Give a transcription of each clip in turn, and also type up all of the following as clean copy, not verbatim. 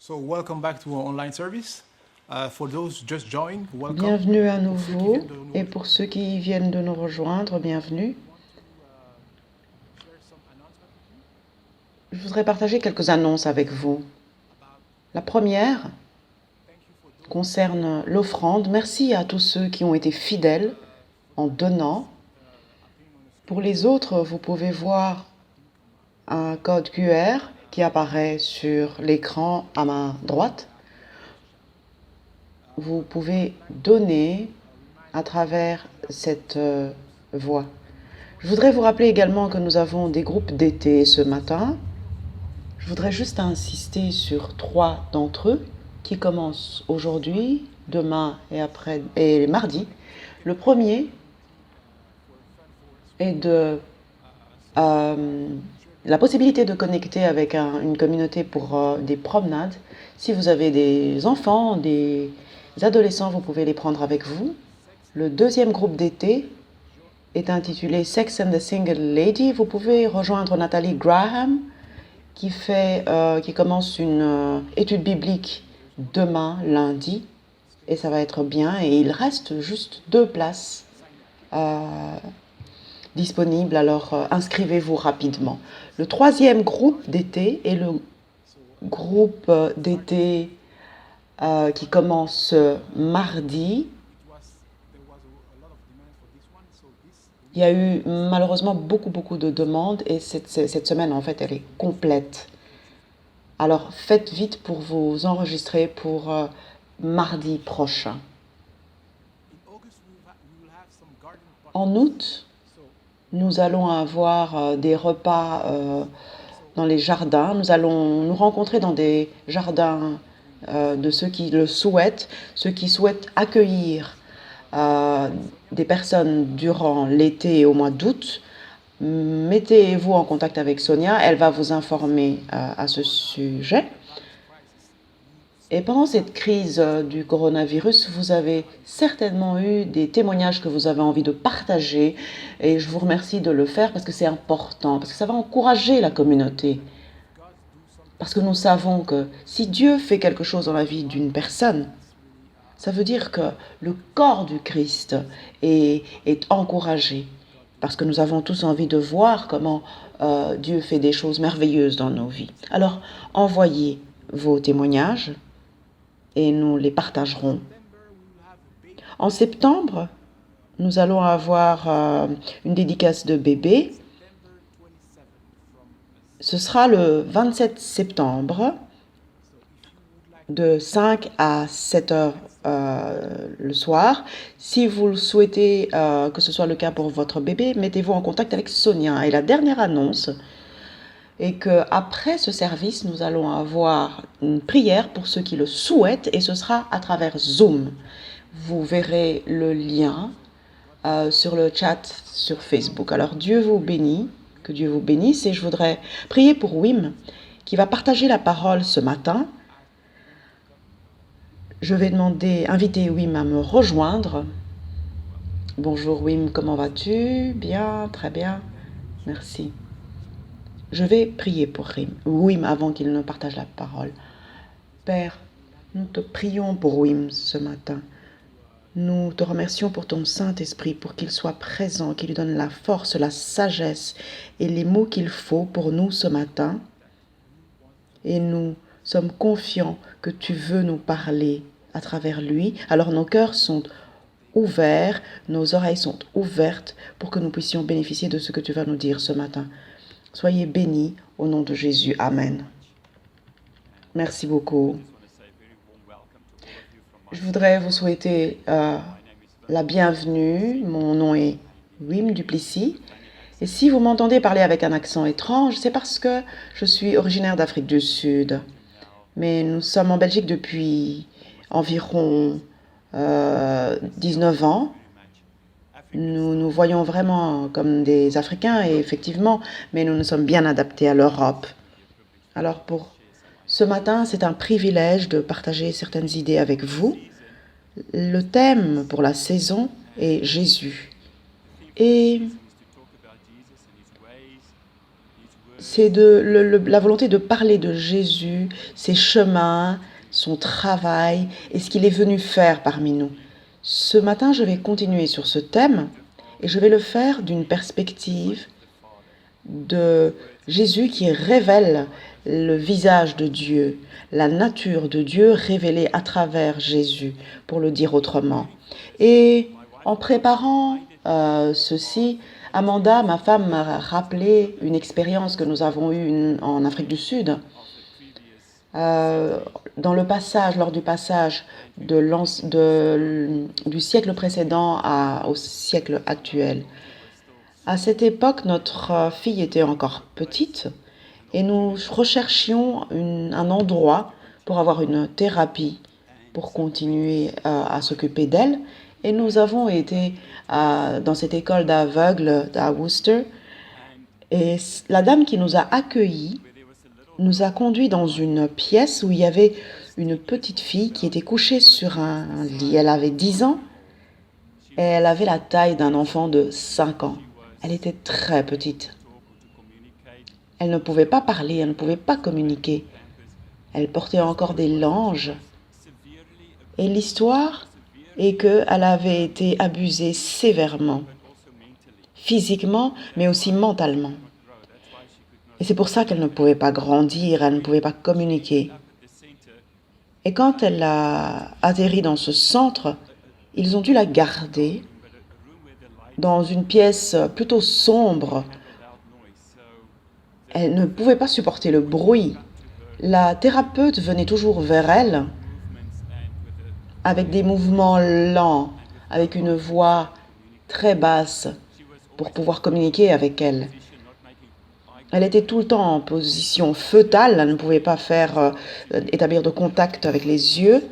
So welcome back to our online service. For those just joined, welcome. Bienvenue à Pour ceux qui nouveau, viennent de nous et pour ceux qui viennent de nous rejoindre, bienvenue. share some announcement with you Je voudrais partager quelques annonces avec vous. about La première thank you for those concerne l'offrande. Merci à tous ceux qui ont été fidèles en donnant. appearing on the screen. Pour les autres, vous pouvez voir un code QR qui apparaît sur l'écran à ma droite. Vous pouvez donner à travers cette voie. Je voudrais vous rappeler également que nous avons des groupes d'été ce matin. Je voudrais juste insister sur 3 d'entre eux qui commencent aujourd'hui, demain et mardi. Le premier est la possibilité de connecter avec une communauté pour des promenades. Si vous avez des enfants, des adolescents, vous pouvez les prendre avec vous. Le deuxième groupe d'été est intitulé Sex and the Single Lady. Vous pouvez rejoindre Nathalie Graham qui commence une étude biblique demain, lundi, et ça va être bien. Et il reste juste 2 places disponibles, alors inscrivez-vous rapidement. Le troisième groupe d'été est le groupe d'été qui commence mardi. There was a lot of demand for this one, so this Il y a eu malheureusement beaucoup de demandes et cette semaine, en fait, elle est complète. Alors, faites vite pour vous enregistrer pour mardi prochain. in August we will have some garden parties. En août, So nous allons avoir des repas dans les jardins. Nous allons nous rencontrer dans des jardins de ceux qui le souhaitent, ceux qui souhaitent accueillir des personnes durant l'été et au mois d'août. Mettez-vous en contact avec Sonia, elle va vous informer à ce sujet. Et pendant cette crise du coronavirus, vous avez certainement eu des témoignages que vous avez envie de partager et je vous remercie de le faire parce que c'est important, parce que ça va encourager la communauté. Parce que nous savons que si Dieu fait quelque chose dans la vie d'une personne, ça veut dire que le corps du Christ est encouragé. Parce que nous avons tous envie de voir comment Dieu fait des choses merveilleuses dans nos vies. Alors, envoyez vos témoignages et nous les partagerons. En septembre, nous allons avoir une dédicace de bébé. Ce sera le 27 septembre de 5 à 7 heures le soir. Si vous le souhaitez que ce soit le cas pour votre bébé, mettez-vous en contact avec Sonia. Et la dernière annonce est qu'après ce service, nous allons avoir une prière pour ceux qui le souhaitent et ce sera à travers Zoom. Vous verrez le lien sur le chat sur Facebook. Alors Dieu vous bénit, que Dieu vous bénisse et je voudrais prier pour Wim qui va partager la parole ce matin. Je vais inviter Wim à me rejoindre. Bonjour Wim, comment vas-tu? Bien, très bien, merci. Je vais prier pour Wim avant qu'il ne partage la parole. Père, nous te prions pour Wim ce matin. Nous te remercions pour ton Saint-Esprit, pour qu'il soit présent, qu'il lui donne la force, la sagesse et les mots qu'il faut pour nous ce matin. Et nous sommes confiants que tu veux nous parler à travers lui. Alors nos cœurs sont ouverts, nos oreilles sont ouvertes pour que nous puissions bénéficier de ce que tu vas nous dire ce matin. Soyez bénis au nom de Jésus. Amen. Merci beaucoup. Je voudrais vous souhaiter la bienvenue. Mon nom est Wim Duplessis. Et si vous m'entendez parler avec un accent étrange, c'est parce que je suis originaire d'Afrique du Sud. Mais nous sommes en Belgique depuis environ 19 ans. Nous nous voyons vraiment comme des Africains, et effectivement, mais nous nous sommes bien adaptés à l'Europe. Alors pour ce matin, c'est un privilège de partager certaines idées avec vous. Le thème pour la saison est Jésus. Et c'est la volonté de parler de Jésus, ses chemins, son travail et ce qu'il est venu faire parmi nous. Ce matin, je vais continuer sur ce thème et je vais le faire d'une perspective de Jésus qui révèle le visage de Dieu, la nature de Dieu révélée à travers Jésus, pour le dire autrement. Et en préparant ceci, Amanda, ma femme, m'a rappelé une expérience que nous avons eue en Afrique du Sud. Lors du passage du siècle précédent au siècle actuel. À cette époque, notre fille était encore petite et nous recherchions un endroit pour avoir une thérapie, pour continuer à s'occuper d'elle. Et nous avons été dans cette école d'aveugles à Worcester. Et la dame qui nous a accueillis nous a conduits dans une pièce où il y avait une petite fille qui était couchée sur un lit. Elle avait 10 ans et elle avait la taille d'un enfant de 5 ans. Elle était très petite. Elle ne pouvait pas parler, elle ne pouvait pas communiquer. Elle portait encore des langes. Et l'histoire est qu'elle avait été abusée sévèrement, physiquement, mais aussi mentalement. Et c'est pour ça qu'elle ne pouvait pas grandir, elle ne pouvait pas communiquer. Et quand elle a atterri dans ce centre, ils ont dû la garder dans une pièce plutôt sombre. Elle ne pouvait pas supporter le bruit. La thérapeute venait toujours vers elle avec des mouvements lents, avec une voix très basse pour pouvoir communiquer avec elle. Elle était tout le temps en position fœtale, elle ne pouvait pas établir de contact avec les yeux.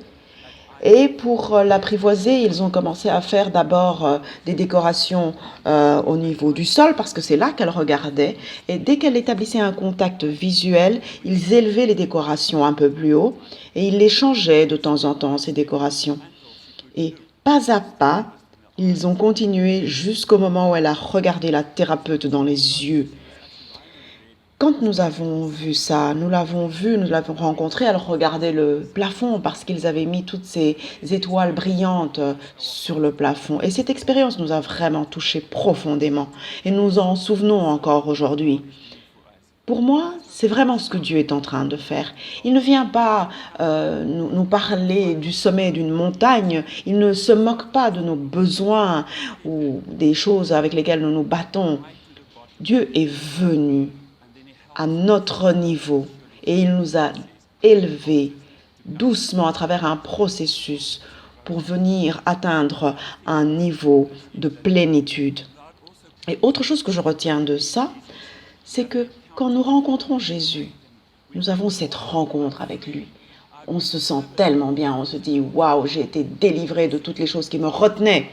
Et pour l'apprivoiser, ils ont commencé à faire d'abord des décorations au niveau du sol, parce que c'est là qu'elle regardait. Et dès qu'elle établissait un contact visuel, ils élevaient les décorations un peu plus haut et ils les changeaient de temps en temps, ces décorations. Et pas à pas, ils ont continué jusqu'au moment où elle a regardé la thérapeute dans les yeux. Quand nous avons vu ça, nous l'avons rencontrée, elle regardait le plafond parce qu'ils avaient mis toutes ces étoiles brillantes sur le plafond. Et cette expérience nous a vraiment touchés profondément et nous en souvenons encore aujourd'hui. Pour moi, c'est vraiment ce que Dieu est en train de faire. Il ne vient pas nous parler du sommet d'une montagne. Il ne se moque pas de nos besoins ou des choses avec lesquelles nous nous battons. Dieu est venu à notre niveau et il nous a élevés doucement à travers un processus pour venir atteindre un niveau de plénitude. Et autre chose que je retiens de ça, c'est que quand nous rencontrons Jésus, nous avons cette rencontre avec lui. On se sent tellement bien, on se dit « Waouh, j'ai été délivré de toutes les choses qui me retenaient ».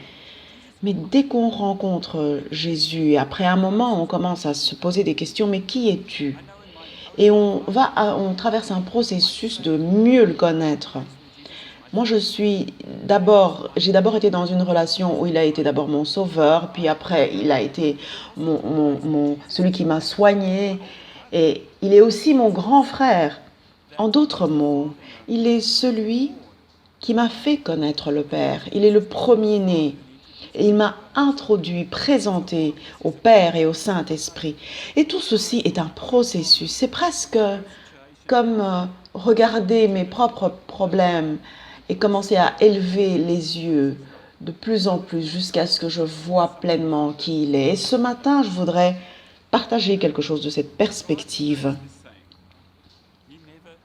Mais dès qu'on rencontre Jésus, après un moment, on commence à se poser des questions, mais qui es-tu? Et on traverse un processus de mieux le connaître. Moi, j'ai d'abord été dans une relation où il a été d'abord mon sauveur, puis après, il a été celui qui m'a soigné, et il est aussi mon grand frère. En d'autres mots, il est celui qui m'a fait connaître le Père. Il est le premier-né. Et il m'a introduit, présenté au Père et au Saint-Esprit. Et tout ceci est un processus. C'est presque comme regarder mes propres problèmes et commencer à élever les yeux de plus en plus jusqu'à ce que je vois pleinement qui il est. Et ce matin, je voudrais partager quelque chose de cette perspective.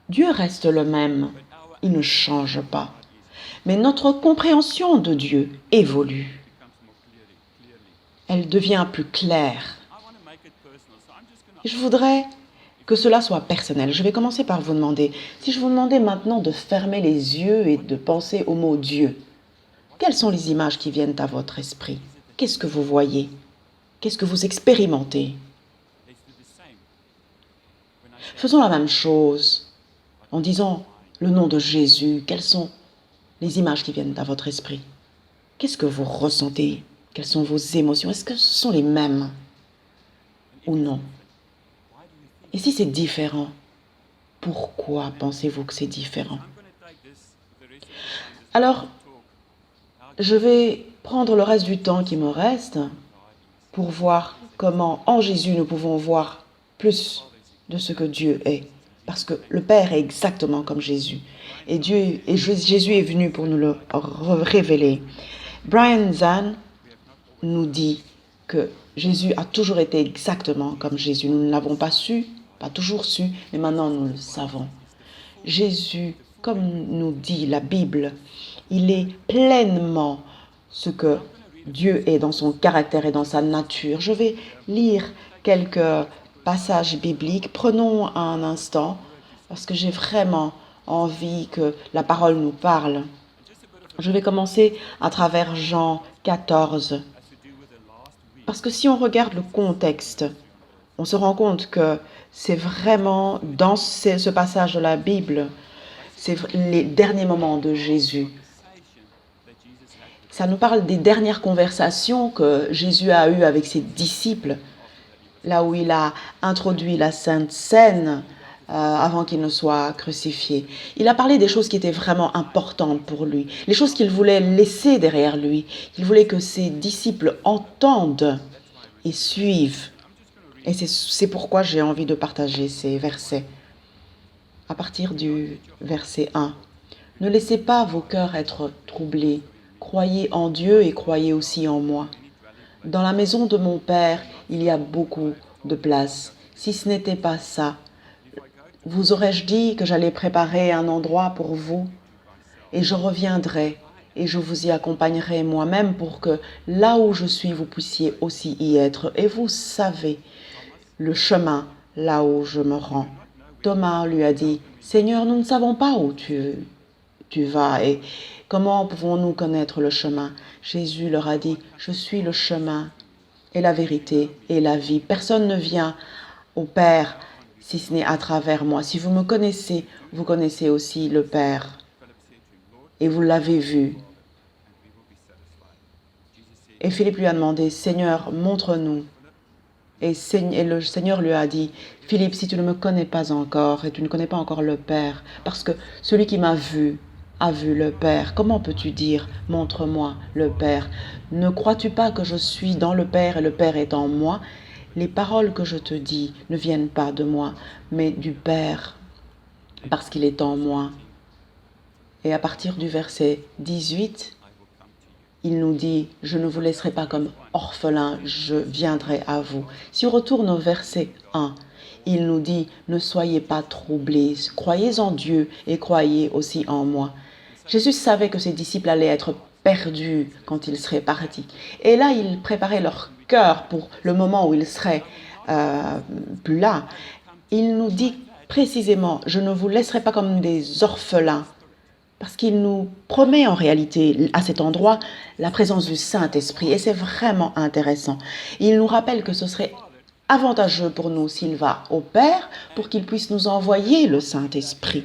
Dieu reste le même, il ne change pas. Mais notre compréhension de Dieu évolue. Elle devient plus claire. Je voudrais que cela soit personnel. Je vais commencer par vous demander, si je vous demandais maintenant de fermer les yeux et de penser au mot Dieu, quelles sont les images qui viennent à votre esprit? Qu'est-ce que vous voyez? Qu'est-ce que vous expérimentez? Faisons la même chose en disant le nom de Jésus. Quelles sont les images qui viennent à votre esprit? Qu'est-ce que vous ressentez? Quelles sont vos émotions? Est-ce que ce sont les mêmes ou non? Et si c'est différent, pourquoi pensez-vous que c'est différent? Alors, je vais prendre le reste du temps qui me reste pour voir comment en Jésus nous pouvons voir plus de ce que Dieu est. Parce que le Père est exactement comme Jésus. Et Jésus est venu pour nous le révéler. Brian Zahnd nous dit que Jésus a toujours été exactement comme Jésus. Nous ne l'avons pas su, pas toujours su, mais maintenant nous le savons. Jésus, comme nous dit la Bible, il est pleinement ce que Dieu est dans son caractère et dans sa nature. Je vais lire quelques passages bibliques. Prenons un instant, parce que j'ai vraiment envie que la parole nous parle. Je vais commencer à travers Jean 14. Parce que si on regarde le contexte, on se rend compte que c'est vraiment dans ce passage de la Bible, c'est les derniers moments de Jésus. Ça nous parle des dernières conversations que Jésus a eues avec ses disciples, là où il a introduit la Sainte Seine avant qu'il ne soit crucifié. Il a parlé des choses qui étaient vraiment importantes pour lui, les choses qu'il voulait laisser derrière lui. Il voulait que ses disciples entendent et suivent. Et c'est pourquoi j'ai envie de partager ces versets. À partir du verset 1. « Ne laissez pas vos cœurs être troublés. Croyez en Dieu et croyez aussi en moi. Dans la maison de mon Père, il y a beaucoup de place. Si ce n'était pas ça, vous aurais-je dit que j'allais préparer un endroit pour vous? Et je reviendrai et je vous y accompagnerai moi-même pour que là où je suis, vous puissiez aussi y être. Et vous savez le chemin là où je me rends. » Thomas lui a dit, « Seigneur, nous ne savons pas où tu vas et comment pouvons-nous connaître le chemin? » Jésus leur a dit, « Je suis le chemin et la vérité et la vie. Personne ne vient au Père si ce n'est à travers moi. Si vous me connaissez, vous connaissez aussi le Père. Et vous l'avez vu. » Et Philippe lui a demandé, « Seigneur, montre-nous. » Et le Seigneur lui a dit, « Philippe, si tu ne me connais pas encore et tu ne connais pas encore le Père, parce que celui qui m'a vu a vu le Père, comment peux-tu dire, montre-moi le Père? Ne crois-tu pas que je suis dans le Père et le Père est en moi? Les paroles que je te dis ne viennent pas de moi, mais du Père, parce qu'il est en moi. » Et à partir du verset 18, il nous dit, « Je ne vous laisserai pas comme orphelin, je viendrai à vous. » Si on retourne au verset 1, il nous dit, « Ne soyez pas troublés, croyez en Dieu et croyez aussi en moi. » Jésus savait que ses disciples allaient être perdus quand ils seraient partis. Et là, il préparait leur cœur pour le moment où ils seraient plus là. Il nous dit précisément, « Je ne vous laisserai pas comme des orphelins. » Parce qu'il nous promet en réalité, à cet endroit, la présence du Saint-Esprit. Et c'est vraiment intéressant. Il nous rappelle que ce serait avantageux pour nous s'il va au Père pour qu'il puisse nous envoyer le Saint-Esprit.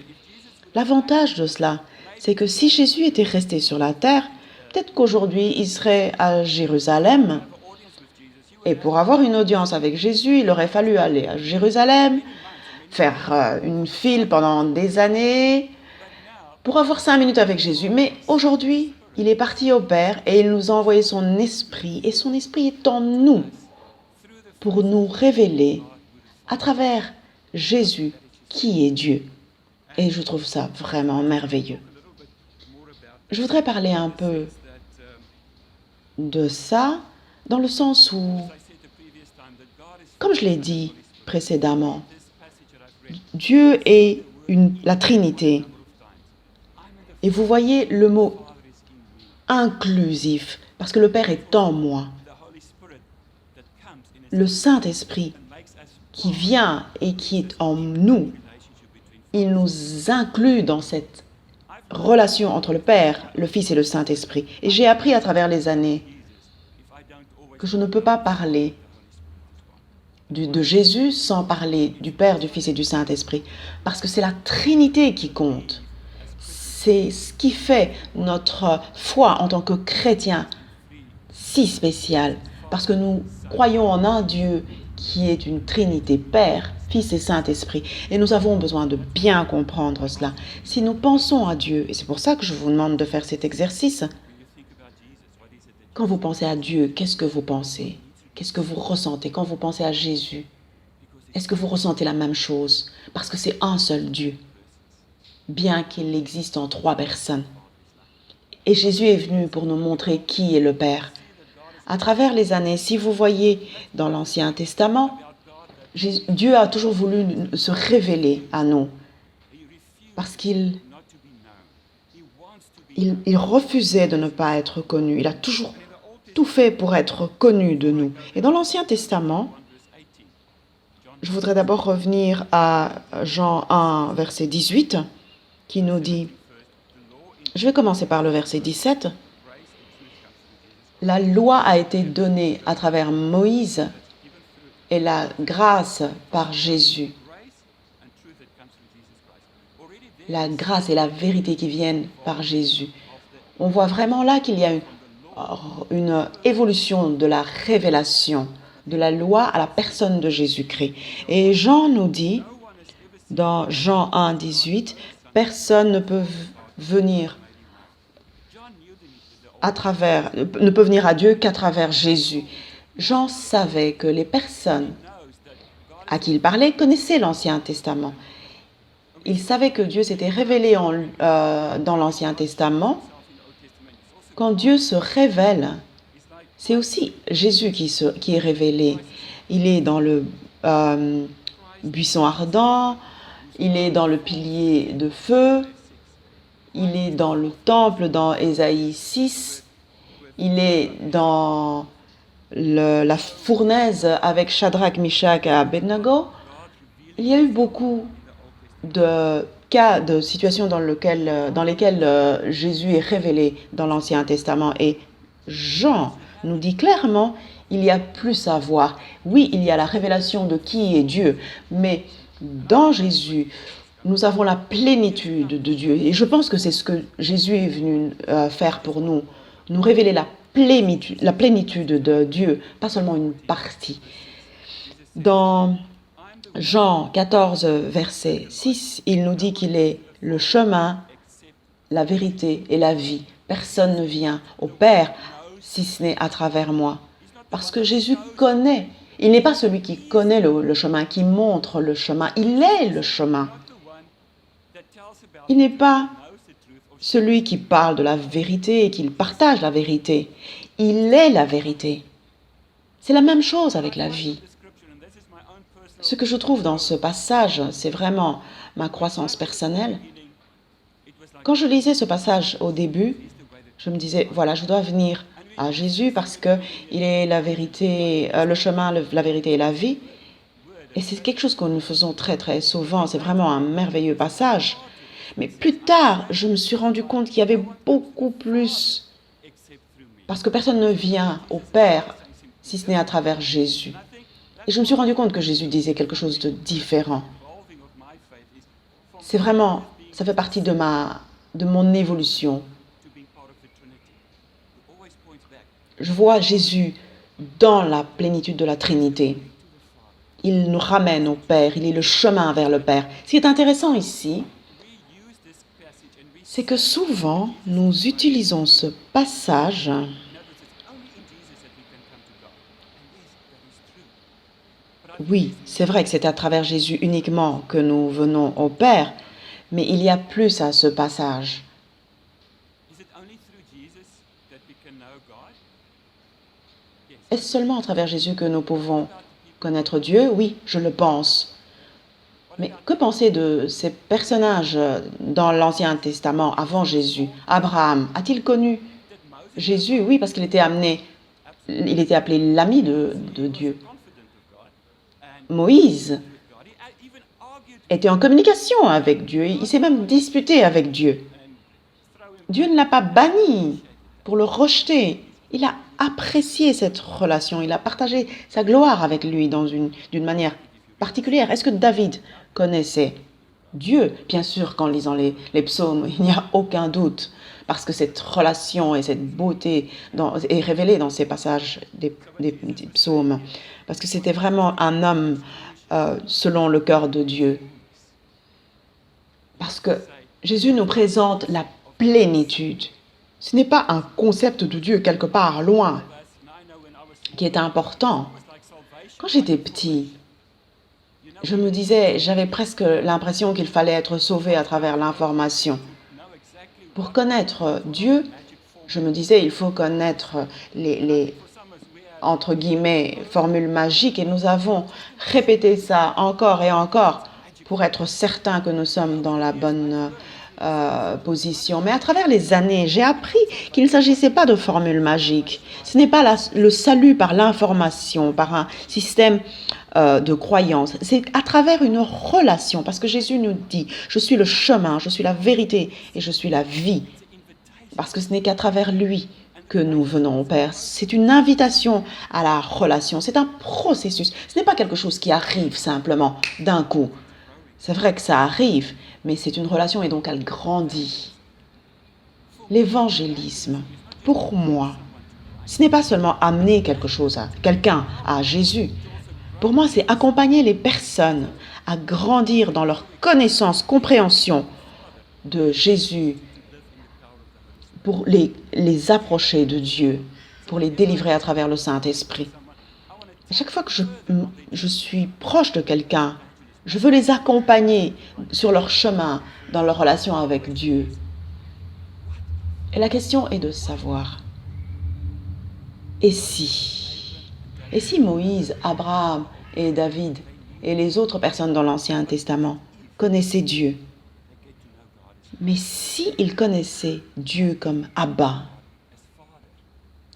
L'avantage de cela, c'est que si Jésus était resté sur la terre, peut-être qu'aujourd'hui il serait à Jérusalem. Et pour avoir une audience avec Jésus, il aurait fallu aller à Jérusalem, faire une file pendant des années, pour avoir 5 minutes avec Jésus. Mais aujourd'hui, il est parti au Père et il nous a envoyé son Esprit. Et son Esprit est en nous pour nous révéler à travers Jésus qui est Dieu. Et je trouve ça vraiment merveilleux. Je voudrais parler un peu de ça dans le sens où, comme je l'ai dit précédemment, Dieu est la Trinité. Et vous voyez le mot inclusif, parce que le Père est en moi. Le Saint-Esprit qui vient et qui est en nous, il nous inclut dans cette relation entre le Père, le Fils et le Saint-Esprit. Et j'ai appris à travers les années que je ne peux pas parler de Jésus sans parler du Père, du Fils et du Saint-Esprit, parce que c'est la Trinité qui compte. C'est ce qui fait notre foi en tant que chrétien si spéciale, parce que nous croyons en un Dieu qui est une Trinité, Père, Fils et Saint-Esprit. Et nous avons besoin de bien comprendre cela. Si nous pensons à Dieu, et c'est pour ça que je vous demande de faire cet exercice, quand vous pensez à Dieu, qu'est-ce que vous pensez? Qu'est-ce que vous ressentez quand vous pensez à Jésus? Est-ce que vous ressentez la même chose? Parce que c'est un seul Dieu, bien qu'il existe en 3 personnes. Et Jésus est venu pour nous montrer qui est le Père. À travers les années, si vous voyez dans l'Ancien Testament, Dieu a toujours voulu se révéler à nous parce qu'il refusait de ne pas être connu. Il a toujours tout fait pour être connu de nous. Et dans l'Ancien Testament, je voudrais d'abord revenir à Jean 1, verset 18, qui nous dit, je vais commencer par le verset 17, « La loi a été donnée à travers Moïse et la grâce par Jésus. » La grâce et la vérité qui viennent par Jésus. On voit vraiment là qu'il y a une évolution de la révélation de la loi à la personne de Jésus-Christ. Et Jean nous dit, dans Jean 1, 18, « Personne ne peut venir à Dieu qu'à travers Jésus. » Jean savait que les personnes à qui il parlait connaissaient l'Ancien Testament. Il savait que Dieu s'était révélé dans l'Ancien Testament. Quand Dieu se révèle, c'est aussi Jésus qui est révélé. Il est dans le buisson ardent, il est dans le pilier de feu, il est dans le temple dans Ésaïe 6, il est dans la fournaise avec Shadrach, Meshach et Abednego. Il y a eu beaucoup de cas, de situations dans lesquelles Jésus est révélé dans l'Ancien Testament. Et Jean nous dit clairement, il y a plus à voir. Oui, il y a la révélation de qui est Dieu, mais dans Jésus, nous avons la plénitude de Dieu. Et je pense que c'est ce que Jésus est venu faire pour nous, nous révéler la plénitude de Dieu, pas seulement une partie. Dans Jean 14, verset 6, il nous dit qu'il est le chemin, la vérité et la vie. Personne ne vient au Père si ce n'est à travers moi. Parce que Jésus connaît. Il n'est pas celui qui connaît le chemin, qui montre le chemin. Il est le chemin. Il n'est pas celui qui parle de la vérité et qui partage la vérité. Il est la vérité. C'est la même chose avec la vie. Ce que je trouve dans ce passage, c'est vraiment ma croissance personnelle. Quand je lisais ce passage au début, je me disais, voilà, je dois venir à Jésus parce qu'il est la vérité, le chemin, la vérité et la vie. Et c'est quelque chose que nous faisons très très souvent. C'est vraiment un merveilleux passage. Mais plus tard, je me suis rendu compte qu'il y avait beaucoup plus. Parce que personne ne vient au Père si ce n'est à travers Jésus. Et je me suis rendu compte que Jésus disait quelque chose de différent. C'est vraiment, ça fait partie de mon évolution. Je vois Jésus dans la plénitude de la Trinité. Il nous ramène au Père, il est le chemin vers le Père. Ce qui est intéressant ici, c'est que souvent, nous utilisons ce passage oui, c'est vrai que c'est à travers Jésus uniquement que nous venons au Père, mais il y a plus à ce passage. Est-ce seulement à travers Jésus que nous pouvons connaître Dieu? Oui, je le pense. Mais que penser de ces personnages dans l'Ancien Testament avant Jésus? Abraham, a-t-il connu Jésus? Oui, parce qu'il était appelé l'ami de Dieu. Moïse était en communication avec Dieu. Il s'est même disputé avec Dieu. Dieu ne l'a pas banni pour le rejeter. Il a apprécié cette relation. Il a partagé sa gloire avec lui d'une manière particulière. Est-ce que David connaissait Dieu? Bien sûr, qu'en lisant les psaumes, il n'y a aucun doute. Parce que cette relation et cette beauté est révélée dans ces passages des psaumes. Parce que c'était vraiment un homme selon le cœur de Dieu. Parce que Jésus nous présente la plénitude. Ce n'est pas un concept de Dieu quelque part loin qui est important. Quand j'étais petit, je me disais, j'avais presque l'impression qu'il fallait être sauvé à travers l'information. Pour connaître Dieu, je me disais, il faut connaître les entre guillemets, formules magiques, et nous avons répété ça encore et encore pour être certains que nous sommes dans la bonne position. Mais à travers les années, j'ai appris qu'il ne s'agissait pas de formules magiques. Ce n'est pas le salut par l'information, par un système de croyance. C'est à travers une relation, parce que Jésus nous dit, je suis le chemin, je suis la vérité et je suis la vie. Parce que ce n'est qu'à travers lui que nous venons au Père. C'est une invitation à la relation. C'est un processus. Ce n'est pas quelque chose qui arrive simplement d'un coup. C'est vrai que ça arrive, mais c'est une relation et donc elle grandit. L'évangélisme, pour moi, ce n'est pas seulement amener quelque chose à quelqu'un, à Jésus. Pour moi, c'est accompagner les personnes à grandir dans leur connaissance, compréhension de Jésus, pour les approcher de Dieu, pour les délivrer à travers le Saint-Esprit. À chaque fois que je suis proche de quelqu'un, je veux les accompagner sur leur chemin, dans leur relation avec Dieu. Et la question est de savoir, et si Moïse, Abraham et David et les autres personnes dans l'Ancien Testament connaissaient Dieu, mais s'ils connaissaient Dieu comme Abba,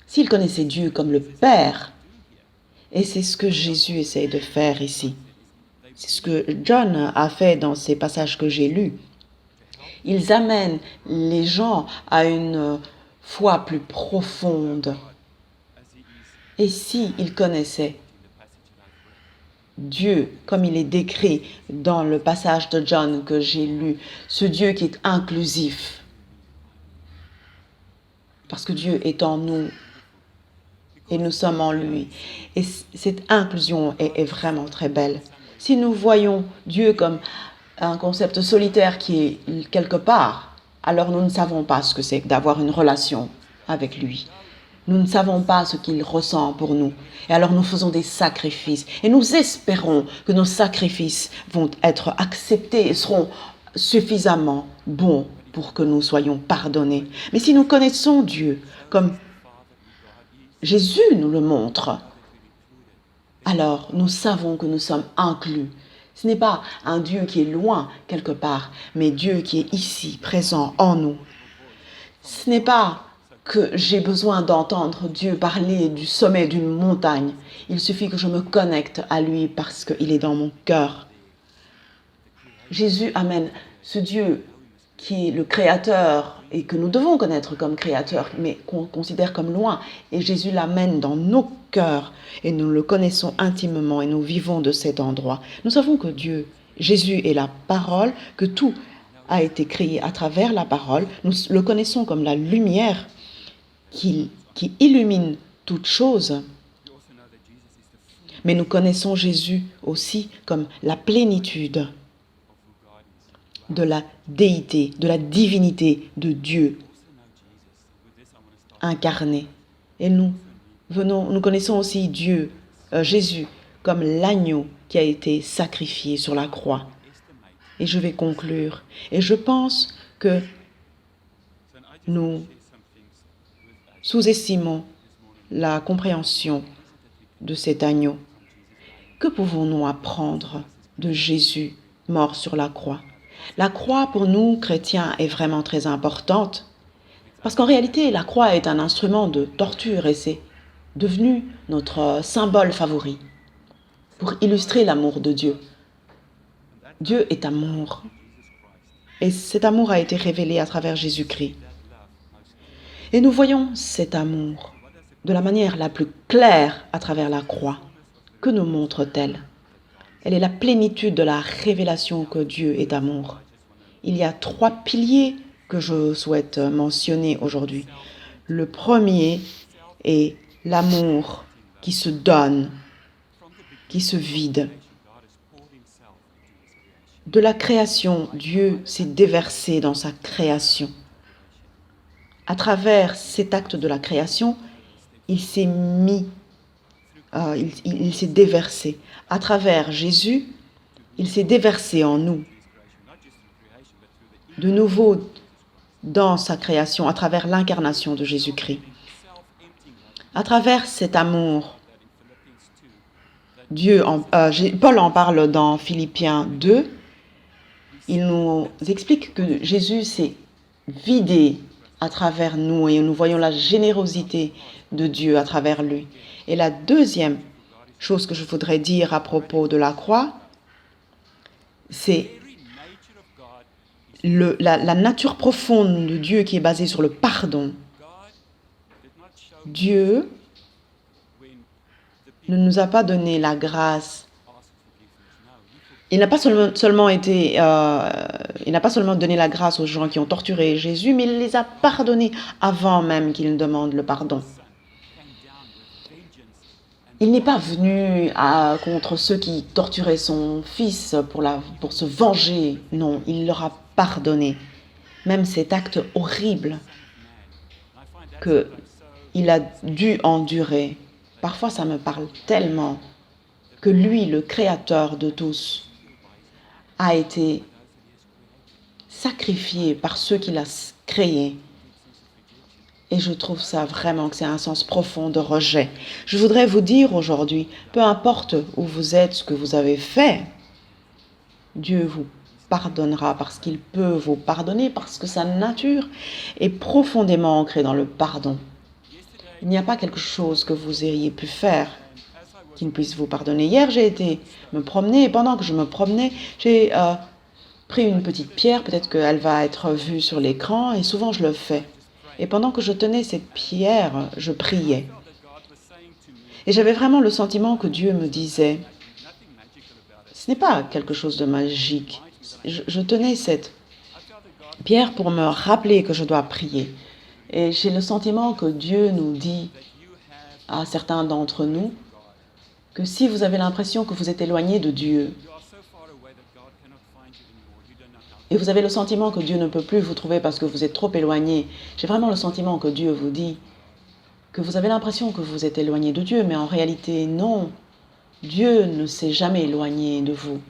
s'ils connaissaient Dieu comme le Père, et c'est ce que Jésus essaie de faire ici, c'est ce que John a fait dans ces passages que j'ai lus, ils amènent les gens à une foi plus profonde. Et s'ils connaissaient Dieu, comme il est décrit dans le passage de John que j'ai lu, ce Dieu qui est inclusif, parce que Dieu est en nous et nous sommes en lui. Et cette inclusion est vraiment très belle. Si nous voyons Dieu comme un concept solitaire qui est quelque part, alors nous ne savons pas ce que c'est d'avoir une relation avec lui. Nous ne savons pas ce qu'il ressent pour nous. Et alors nous faisons des sacrifices. Et nous espérons que nos sacrifices vont être acceptés et seront suffisamment bons pour que nous soyons pardonnés. Mais si nous connaissons Dieu comme Jésus nous le montre, alors nous savons que nous sommes inclus. Ce n'est pas un Dieu qui est loin quelque part, mais Dieu qui est ici, présent en nous. Ce n'est pas que j'ai besoin d'entendre Dieu parler du sommet d'une montagne. Il suffit que je me connecte à lui parce qu'il est dans mon cœur. Jésus amène ce Dieu qui est le Créateur et que nous devons connaître comme Créateur, mais qu'on considère comme loin. Et Jésus l'amène dans nos cœurs et nous le connaissons intimement et nous vivons de cet endroit. Nous savons que Dieu, Jésus est la parole, que tout a été créé à travers la parole. Nous le connaissons comme la lumière qui illumine toute chose. Mais nous connaissons Jésus aussi comme la plénitude de la déité, de la divinité de Dieu incarné. Et nous connaissons aussi Jésus, comme l'agneau qui a été sacrifié sur la croix. Et je vais conclure. Et je pense que nous sous-estimons la compréhension de cet agneau. Que pouvons-nous apprendre de Jésus mort sur la croix? La croix, pour nous, chrétiens, est vraiment très importante. Parce qu'en réalité, la croix est un instrument de torture et c'est devenu notre symbole favori pour illustrer l'amour de Dieu. Dieu est amour. Et cet amour a été révélé à travers Jésus-Christ. Et nous voyons cet amour de la manière la plus claire à travers la croix. Que nous montre-t-elle? Elle est la plénitude de la révélation que Dieu est amour. Il y a 3 piliers que je souhaite mentionner aujourd'hui. Le premier est l'amour qui se donne, qui se vide. de la création. Dieu s'est déversé dans sa création. À travers cet acte de la création, il s'est il s'est déversé. À travers Jésus, il s'est déversé en nous. De nouveau dans sa création, à travers l'incarnation de Jésus-Christ. À travers cet amour, Paul en parle dans Philippiens 2. Il nous explique que Jésus s'est vidé à travers nous et nous voyons la générosité de Dieu à travers lui. Et la deuxième chose que je voudrais dire à propos de la croix, c'est la nature profonde de Dieu qui est basée sur le pardon. Dieu ne nous a pas donné la grâce. Il n'a pas seulement donné la grâce aux gens qui ont torturé Jésus, mais il les a pardonnés avant même qu'ils ne demandent le pardon. Il n'est pas venu contre ceux qui torturaient son fils pour se venger. Non, il leur a pardonné. Même cet acte horrible qu'il a dû endurer. Parfois, ça me parle tellement que lui, le créateur de tous, a été sacrifié par ceux qu'il a créés. Et je trouve ça vraiment que c'est un sens profond de rejet. Je voudrais vous dire aujourd'hui, peu importe où vous êtes, ce que vous avez fait, Dieu vous pardonnera parce qu'il peut vous pardonner, parce que sa nature est profondément ancrée dans le pardon. Il n'y a pas quelque chose que vous ayez pu faire qui ne puisse vous pardonner. Hier, j'ai été me promener et pendant que je me promenais, j'ai pris une petite pierre, peut-être qu'elle va être vue sur l'écran et souvent je le fais. Et pendant que je tenais cette pierre, je priais. Et j'avais vraiment le sentiment que Dieu me disait, ce n'est pas quelque chose de magique. Je tenais cette pierre pour me rappeler que je dois prier. Et j'ai le sentiment que Dieu nous dit à certains d'entre nous que si vous avez l'impression que vous êtes éloigné de Dieu, et vous avez le sentiment que Dieu ne peut plus vous trouver parce que vous êtes trop éloigné, j'ai vraiment le sentiment que Dieu vous dit que vous avez l'impression que vous êtes éloigné de Dieu, mais en réalité, non. Dieu ne s'est jamais éloigné de vous.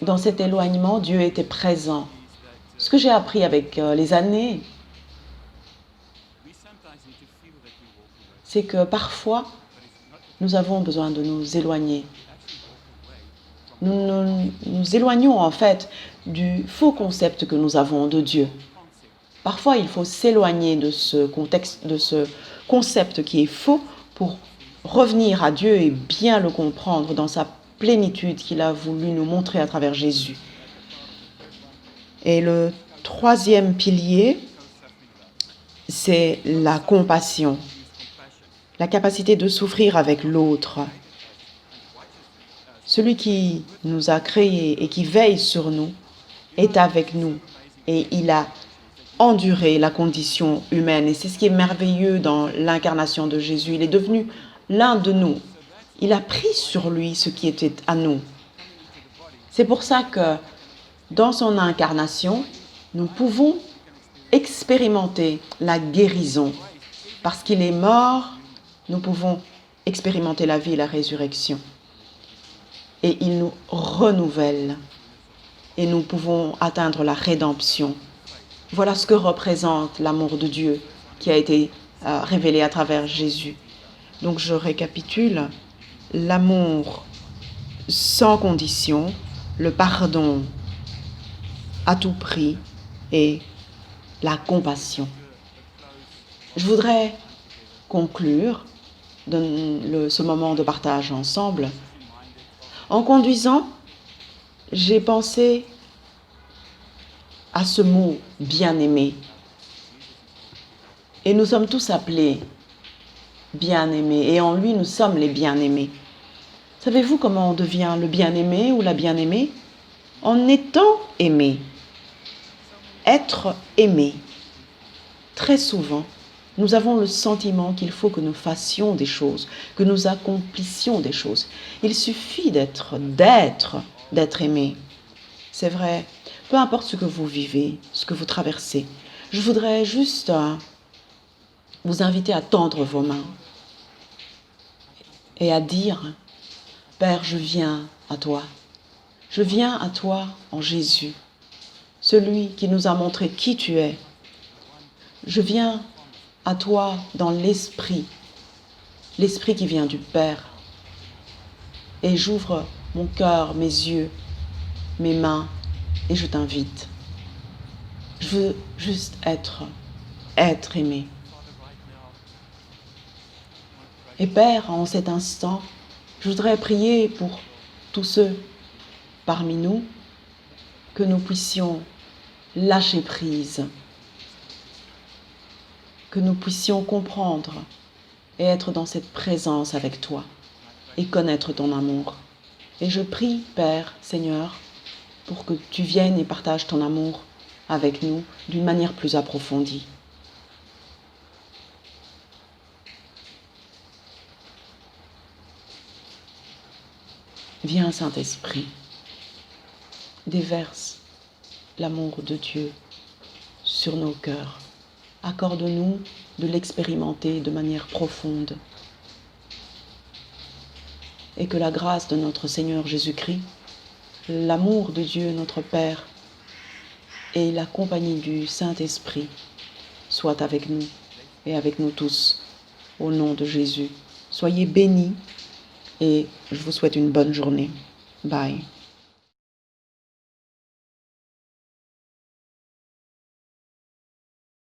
Dans cet éloignement, Dieu était présent. Ce que j'ai appris avec les années, c'est que parfois, nous avons besoin de nous éloigner. Nous éloignons en fait du faux concept que nous avons de Dieu. Parfois, il faut s'éloigner de ce concept qui est faux pour revenir à Dieu et bien le comprendre dans sa plénitude qu'il a voulu nous montrer à travers Jésus. Et le troisième pilier, c'est la compassion, la capacité de souffrir avec l'autre. Celui qui nous a créés et qui veille sur nous est avec nous et il a enduré la condition humaine. Et c'est ce qui est merveilleux dans l'incarnation de Jésus. Il est devenu l'un de nous. Il a pris sur lui ce qui était à nous. C'est pour ça que dans son incarnation, nous pouvons expérimenter la guérison. Parce qu'il est mort, nous pouvons expérimenter la vie et la résurrection. Et il nous renouvelle. Et nous pouvons atteindre la rédemption. Voilà ce que représente l'amour de Dieu qui a été révélé à travers Jésus. Donc je récapitule. L'amour sans condition, le pardon à tout prix et la compassion. Je voudrais conclure ce moment de partage ensemble. En conduisant, j'ai pensé à ce mot « bien-aimé ». Et nous sommes tous appelés bien-aimés, et en lui, nous sommes les bien-aimés. Savez-vous comment on devient le bien-aimé ou la bien-aimée? En étant aimé. Être aimé. Très souvent, nous avons le sentiment qu'il faut que nous fassions des choses, que nous accomplissions des choses. Il suffit d'être, d'être aimé. C'est vrai, peu importe ce que vous vivez, ce que vous traversez, je voudrais juste vous inviter à tendre vos mains et à dire, Père, je viens à toi. Je viens à toi en Jésus, celui qui nous a montré qui tu es. Je viens à toi dans l'Esprit qui vient du Père. Et j'ouvre mon cœur, mes yeux, mes mains, et je t'invite. Je veux juste être aimé. Et Père, en cet instant, je voudrais prier pour tous ceux parmi nous, que nous puissions lâcher prise, que nous puissions comprendre et être dans cette présence avec toi et connaître ton amour. Et je prie, Père, Seigneur, pour que tu viennes et partages ton amour avec nous d'une manière plus approfondie. Viens, Saint-Esprit, déverse l'amour de Dieu sur nos cœurs. Accorde-nous de l'expérimenter de manière profonde. Et que la grâce de notre Seigneur Jésus-Christ, l'amour de Dieu notre Père et la compagnie du Saint-Esprit soient avec nous et avec nous tous. Au nom de Jésus, soyez bénis et je vous souhaite une bonne journée. Bye.